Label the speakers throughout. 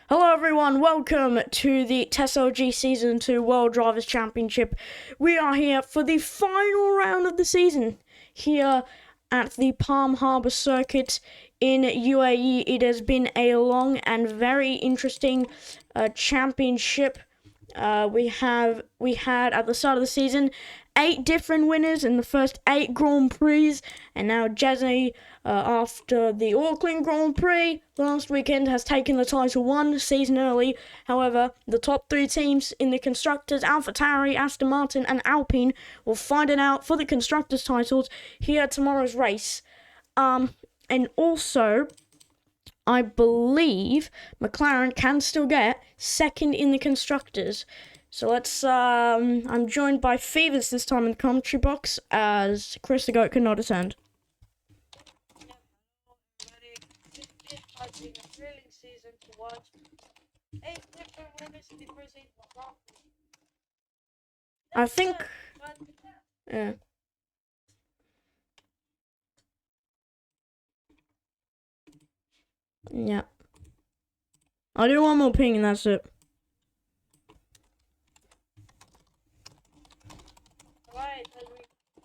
Speaker 1: Hello everyone, welcome to the TESLG Season 2 World Drivers' Championship. We are here for the final round of the season, here at the Palm Harbour Circuit in UAE. It has been a long and very interesting championship. We had at the start of the season 8 different winners in the first 8 Grand Prix, and now Jazzy, after the Auckland Grand Prix last weekend, has taken the title one season early. However, the top 3 teams in the constructors, AlphaTauri, Aston Martin and Alpine, will fight it out for the constructors titles here at tomorrow's race. And also, I believe McLaren can still get second in the constructors. So let's, I'm joined by Phoebus this time in the commentary box, as Chris the Goat could not attend.
Speaker 2: A thrilling season to watch. 8 different winners in the first 8 months.
Speaker 1: I think, yeah. Yeah. I'll do one more ping and that's it.
Speaker 2: Alright, as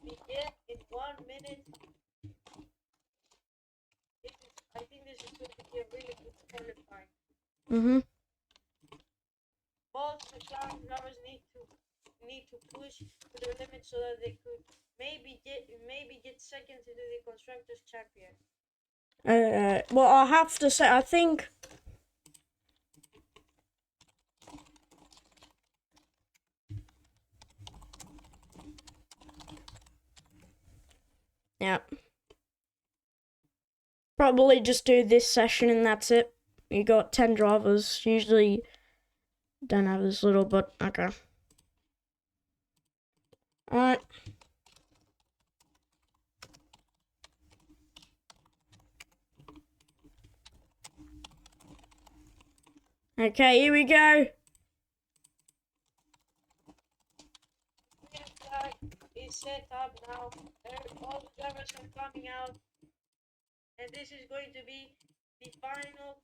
Speaker 2: we begin in 1 minute. I think this is going to be a really good qualifying. Both McLaren drivers need to push to the limit so that they could maybe get second to the constructors champion.
Speaker 1: Well, I have to say, I think. Yeah. Probably just do this session and that's it. You got 10 drivers. Usually don't have this little, but okay. Alright. Okay, here we go.
Speaker 2: The flag is set up now. All the drivers are coming out. And this is going to be the final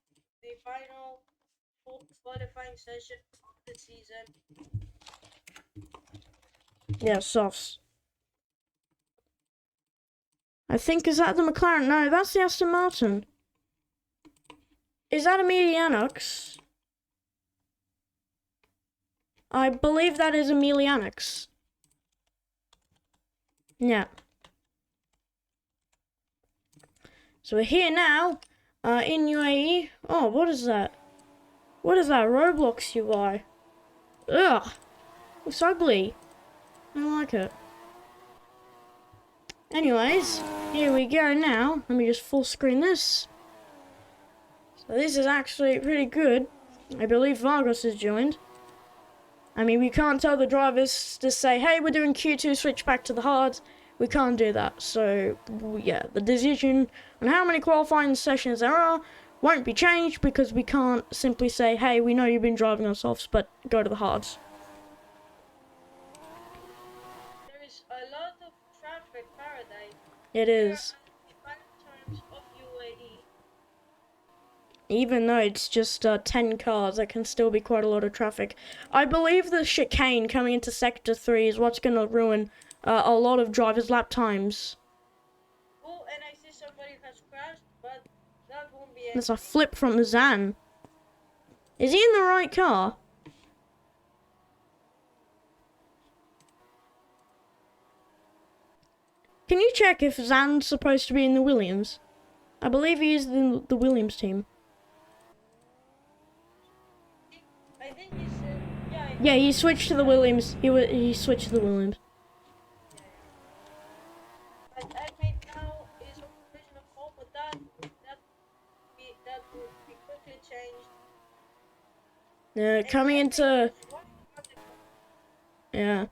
Speaker 2: qualifying session of the season.
Speaker 1: Yeah, softs. I think, is that the McLaren? No, that's the Aston Martin. Is that Emilianux? I believe that is Emilianux. Yeah. So we're here now, in UAE. Oh, what is that? What is that Roblox UI? Ugh, looks ugly. I don't like it. Anyways, here we go now. Let me just full screen this. So this is actually pretty good. I believe Vargas has joined. I mean, we can't tell the drivers to say, hey, we're doing Q2, switch back to the hards. We can't do that. So, yeah, the decision on how many qualifying sessions there are won't be changed because we can't simply say, hey, we know you've been driving on softs, but go to the hards.
Speaker 2: There is a lot of traffic paradise.
Speaker 1: It is.
Speaker 2: Terms of UAE.
Speaker 1: Even though it's just 10 cars, there can still be quite a lot of traffic. I believe the chicane coming into Sector 3 is what's going to ruin a lot of drivers' lap times.
Speaker 2: Oh, and I see somebody has crashed, but that won't be it.
Speaker 1: There's a flip from Zan. Is he in the right car? Can you check if Zan's supposed to be in the Williams? I believe he is in the Williams team.
Speaker 2: I think he said,
Speaker 1: yeah, he switched to the Williams. He switched to the Williams.
Speaker 2: But I think now is original fault, but that would be quickly changed.
Speaker 1: Yeah, coming into. Yeah.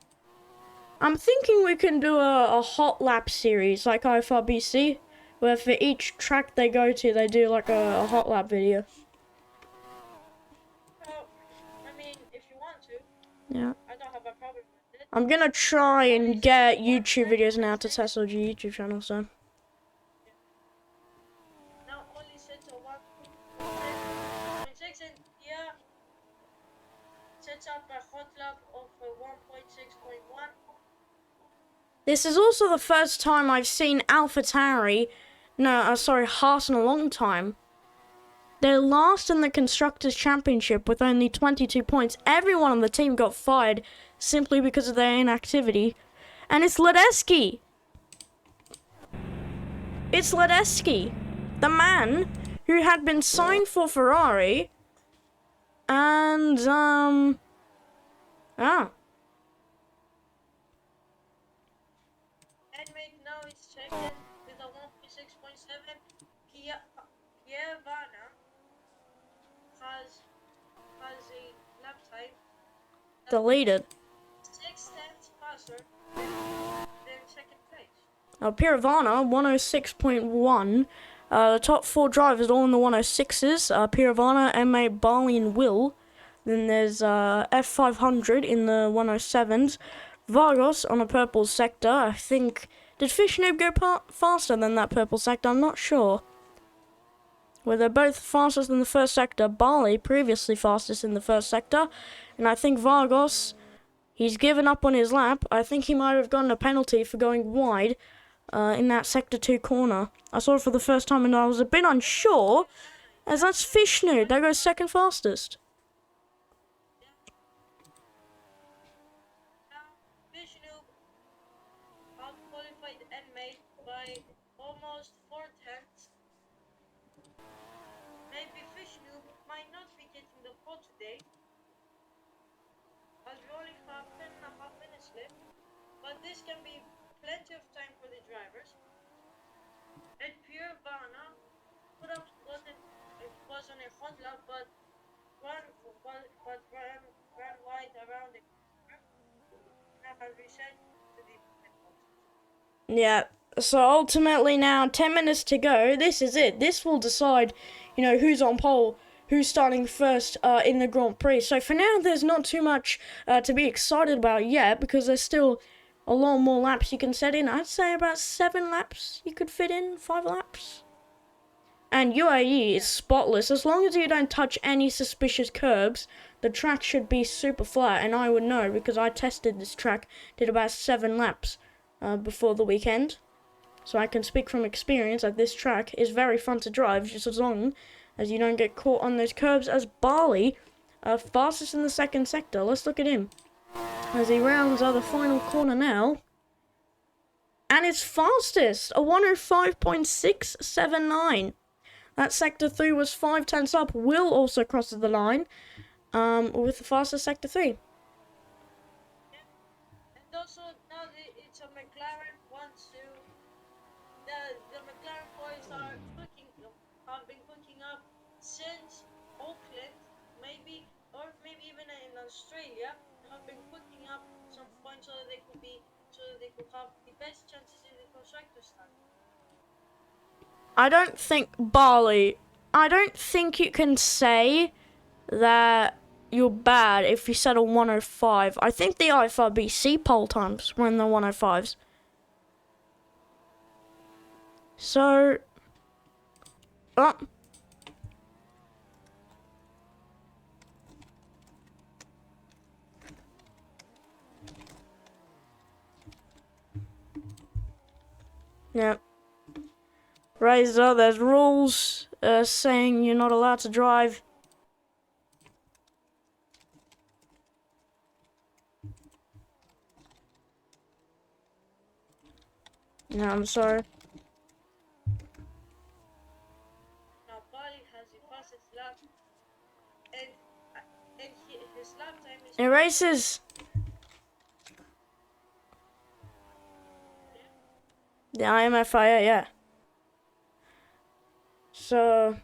Speaker 1: I'm thinking we can do a hot lap series like IFRBC, where for each track they go to, they do like a hot lap video.
Speaker 2: Well, I mean, if you want to.
Speaker 1: Yeah.
Speaker 2: I don't have a problem with it.
Speaker 1: I'm gonna try and get YouTube videos now to TESLG YouTube channel, so.
Speaker 2: Now only set to 1.6 and yeah, sets up a hot lap of 1.6.1.
Speaker 1: This is also the first time I've seen Haas in a long time. They're last in the Constructors' Championship with only 22 points. Everyone on the team got fired simply because of their inactivity. And it's Ledecky! It's Ledecky, the man who had been signed for Ferrari, and,
Speaker 2: Edmade now is second with a 1.6.7. Pierre Vanna has a lap time
Speaker 1: deleted.
Speaker 2: 6 tenths faster than second place.
Speaker 1: Piravana, 106.1. The top 4 drivers all in the 106s. Piravana, M8, Barley, and Will. Then there's F500 in the 107s. Vargos on a purple sector. I think... Did Fishnoob go faster than that purple sector? I'm not sure. Well, they're both fastest in the first sector. Barley, previously fastest in the first sector. And I think Vargos, he's given up on his lap. I think he might have gotten a penalty for going wide in that sector 2 corner. I saw it for the first time and I was a bit unsure, as that's Fishnoob. That goes second fastest.
Speaker 2: Fishnoob out-qualified Edmade by almost 4 tenths. Maybe Fishnoob might not be getting the pole today, as we only have 10.5 minutes left, but this can be plenty of time for the drivers. And Pierre Vanna could have gotten, it was on a hot lap, but ran wide around the corner. Now has reset to the pit box.
Speaker 1: Yeah, so ultimately now 10 minutes to go. This is it. This will decide, who's on pole, who's starting first in the Grand Prix. So for now, there's not too much to be excited about yet, because there's still a lot more laps you can set in. I'd say about 7 laps you could fit in, 5 laps. And UAE is spotless. As long as you don't touch any suspicious curbs, the track should be super flat. And I would know because I tested this track, did about 7 laps before the weekend. So I can speak from experience that this track is very fun to drive, just as long as you don't get caught on those curbs. As Barley, fastest in the second sector. Let's look at him as he rounds the final corner now. And it's fastest, a 105.679. That sector 3 was 5 tenths up. Will also crosses the line with the fastest sector 3.
Speaker 2: And also now it's a McLaren 1-2. The McLaren boys have been cooking up since Auckland, maybe even in Australia. Have been cooking up some points so that they could have the best chances in the constructors' stand.
Speaker 1: I don't think you can say that you're bad if you set a 105. I think the IFRBC pole times were in the 105s. So, yeah. Razor, there's rules saying you're not allowed to drive. No, I'm sorry.
Speaker 2: Now Bali has the fastest lap, and his lap time is.
Speaker 1: It races. The IMFIA, yeah. So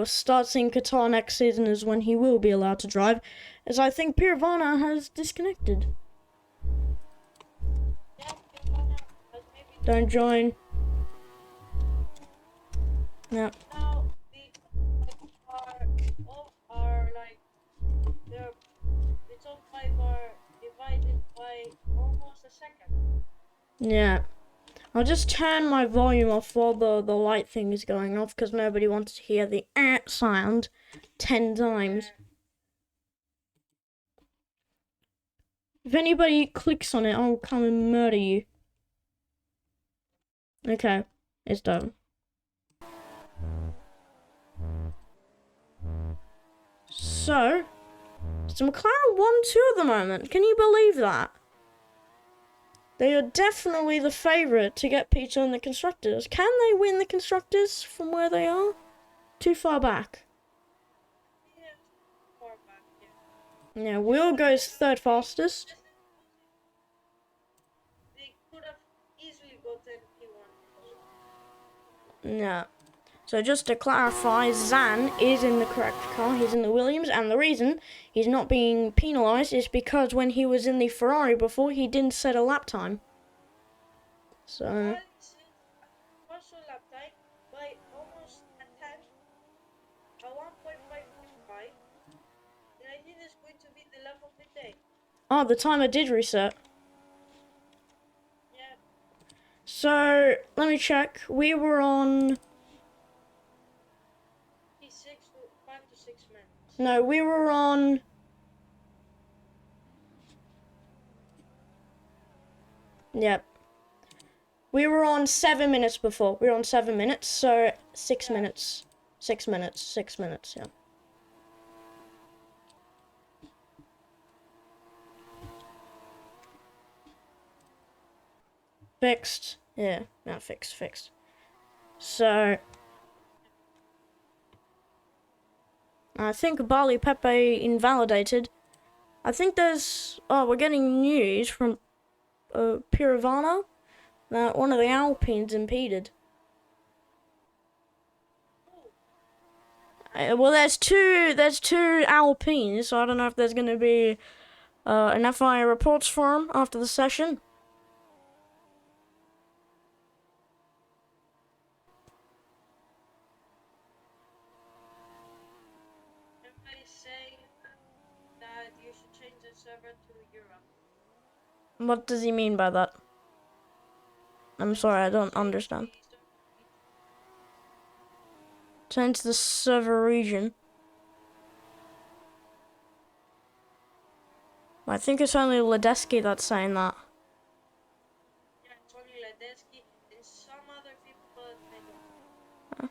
Speaker 1: starts in Qatar next season is when he will be allowed to drive, as I think Piravana has disconnected.
Speaker 2: Yeah, Piravana has maybe.
Speaker 1: Don't join. No.
Speaker 2: Now the top 5 are divided by almost a second.
Speaker 1: Yeah. I'll just turn my volume off while the light thing is going off because nobody wants to hear the sound 10 times. If anybody clicks on it, I'll come and murder you. Okay, it's done. So, it's McLaren 1-2 at the moment. Can you believe that? They are definitely the favourite to get P2 in the Constructors. Can they win the Constructors from where they are? Too far back.
Speaker 2: Yeah, far back, yeah.
Speaker 1: Yeah, Will goes third fastest.
Speaker 2: They could have easily gotten P1.
Speaker 1: Yeah. So just to clarify, Zan is in the correct car. He's in the Williams, and the reason he's not being penalised is because when he was in the Ferrari before, he didn't set a lap time. So
Speaker 2: Partial lap time by almost a tenth, a 1.555. And I think it's going to be the lap of the day.
Speaker 1: oh, the timer did reset.
Speaker 2: Yeah,
Speaker 1: So let me check. We were on.
Speaker 2: P6 to 5 to 6 minutes.
Speaker 1: No, we were on. Yep. We were on 7 minutes before. We were on 7 minutes, so 6 minutes. 6 minutes. 6 minutes, yeah. Fixed. Yeah, not fixed. So I think Barley Pepe invalidated. I think there's we're getting news from Pirovano that one of the Alpines impeded. Well, there's two Alpines, so I don't know if there's gonna be an FIA reports for him after the session.
Speaker 2: Everybody's saying that you should change the server to Europe.
Speaker 1: What does he mean by that? I'm sorry, I don't understand. Change the server region. I think it's only Ledeski that's saying that.
Speaker 2: Yeah, it's only Ledesky and some other people, but I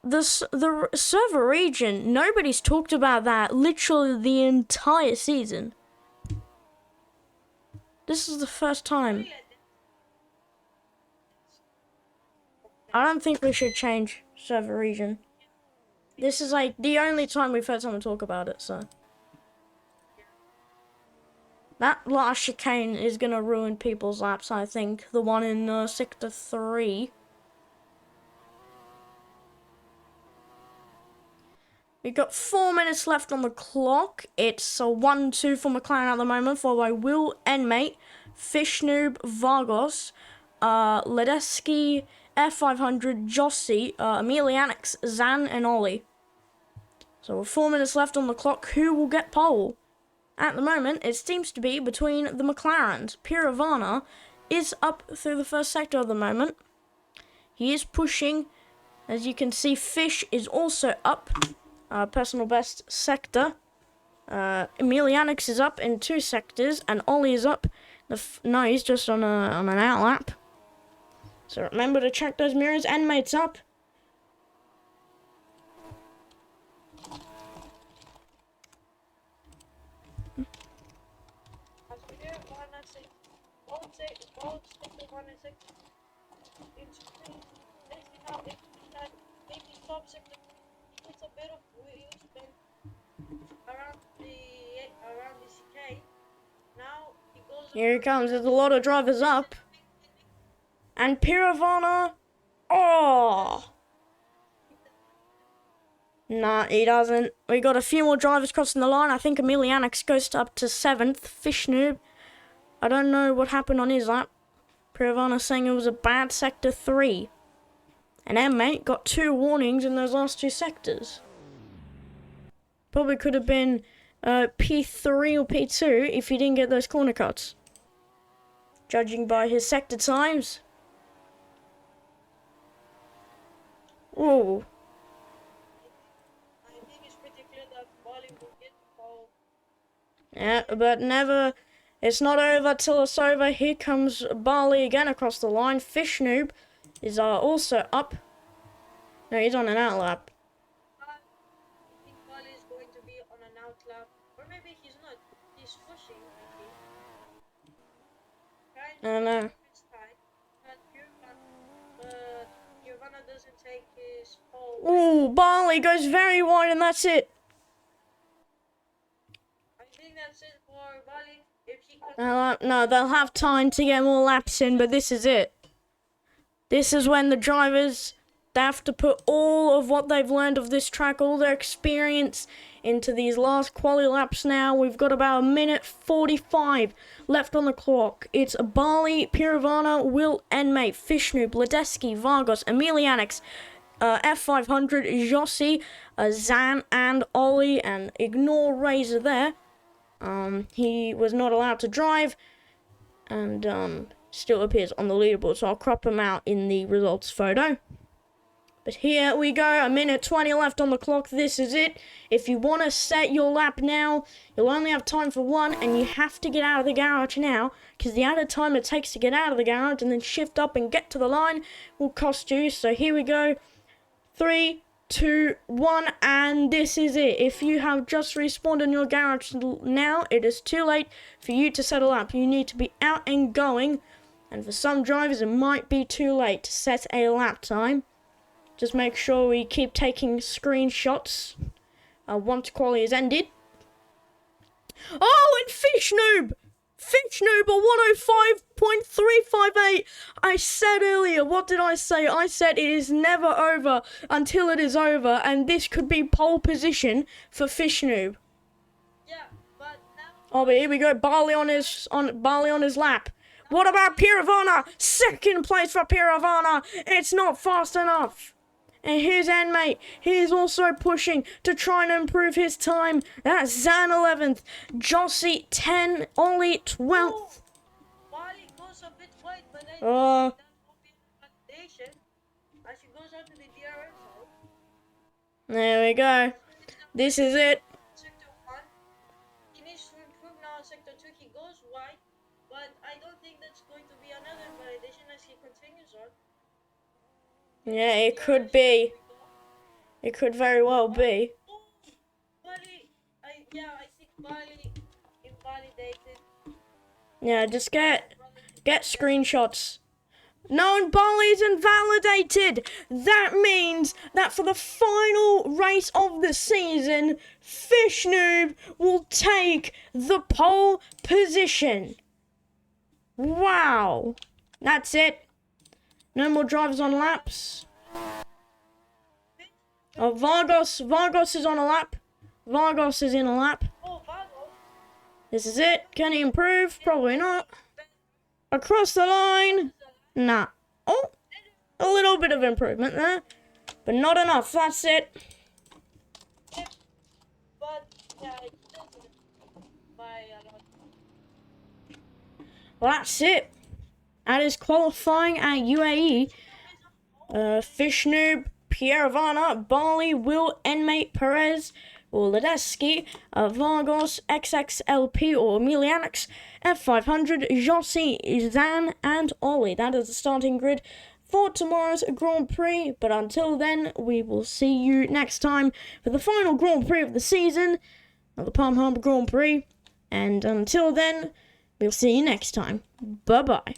Speaker 2: don't.
Speaker 1: The server region, nobody's talked about that literally the entire season. This is the first time. I don't think we should change server region. This is like the only time we've heard someone talk about it, so. That last chicane is gonna ruin people's laps, I think. The one in Sector 3. We've got 4 minutes left on the clock. It's a 1-2 for McLaren at the moment, followed by Will Enmate, Fishnoob, Vargos, Ledeski, F500, Jossi, Emilianix, Zan, and Ollie. So with 4 minutes left on the clock, who will get pole? At the moment, it seems to be between the McLarens. Pirovana is up through the first sector at the moment. He is pushing. As you can see, Fish is also up. Personal best sector. Emilianix is up in 2 sectors, and Ollie is up. No, he's just on an outlap. So remember to check those mirrors. Enmate's up. Here he comes. There's a lot of drivers up. And Pirovana. Oh! Nah, he doesn't. We got a few more drivers crossing the line. I think Emilianix goes up to 7th. Fishnoob. I don't know what happened on his lap. Pirovana saying it was a bad sector 3. And Enmate got 2 warnings in those last 2 sectors. Probably could have been P3 or P2 if he didn't get those corner cuts. judging by his sector times. Ooh.
Speaker 2: I think it's pretty clear that Bali will get the pole.
Speaker 1: Yeah, but never. It's not over till it's over. Here comes Bali again across the line. Fish Noob is also up. No, he's on an out lap.
Speaker 2: I think Bali is going to be on an out lap. Or maybe he's not. He's pushing, maybe.
Speaker 1: I don't know.
Speaker 2: It's tight. But Giovanna doesn't take his pole.
Speaker 1: Ooh, Bali goes very wide, and that's it.
Speaker 2: I think that's it for Bali. If he can
Speaker 1: No, they'll have time to get more laps in, but this is it. This is when the drivers, they have to put all of what they've learned of this track, all their experience, into these last quali laps now. We've got about 1:45 left on the clock. It's Bali, Pirovana, Will Enmate, Fishnoop, Ledeski, Vargos, Emilianix, F500, Jossi, Zan, and Ollie, and ignore Razor there. He was not allowed to drive, and still appears on the leaderboard, so I'll crop him out in the results photo. But here we go, 1:20 left on the clock. This is it. If you want to set your lap now, you'll only have time for one, and you have to get out of the garage now, because the added time it takes to get out of the garage and then shift up and get to the line will cost you. So here we go. 3, 2, 1, and this is it. If you have just respawned in your garage now, it is too late for you to set a lap. You need to be out and going, and for some drivers it might be too late to set a lap time. Just make sure we keep taking screenshots once quali is ended. Oh, and Fish Noob at 105.358. I said earlier, what did I say? I said it is never over until it is over, and this could be pole position for Fish Noob.
Speaker 2: yeah, but now
Speaker 1: Oh, but here we go, Bali on his lap. What about Pirovana? Second place for Pirovana. It's not fast enough. And here's Enmate. He is also pushing to try and improve his time. That's Zan 11th, Jossie 10, Ollie 12th.
Speaker 2: Bali goes a bit wide, but I think
Speaker 1: Uh.
Speaker 2: that will be a validation as he goes out to the DRS zone.
Speaker 1: There we go. This is it.
Speaker 2: Sector 1. He needs to improve now in Sector 2. He goes wide, but I don't think that's going to be another validation as he continues on.
Speaker 1: Yeah, it could be. It could very well be.
Speaker 2: Oh, Bali, I think Bali invalidated.
Speaker 1: Yeah, just get screenshots. No, and Bali's invalidated. That means that for the final race of the season, Fish Noob will take the pole position. Wow. That's it. No more drivers on laps. Oh, Vargos is on a lap. Vargos is in a lap.
Speaker 2: Oh, Vargos.
Speaker 1: This is it. Can he improve? Probably not. Across the line. Nah. Oh, a little bit of improvement there, but not enough. That's it.
Speaker 2: But yeah, it doesn't by a lot.
Speaker 1: Well, that's it. That is qualifying at UAE. Fish Noob, Pirovana, Bali, Will, Enmate, Perez, or Ledeski, Vargos, XXLP or Emilianix, F500, Jossi, Zan, and Ollie. That is the starting grid for tomorrow's Grand Prix. But until then, we will see you next time for the final Grand Prix of the season, the Palm Harbour Grand Prix. And until then, we'll see you next time. Bye-bye.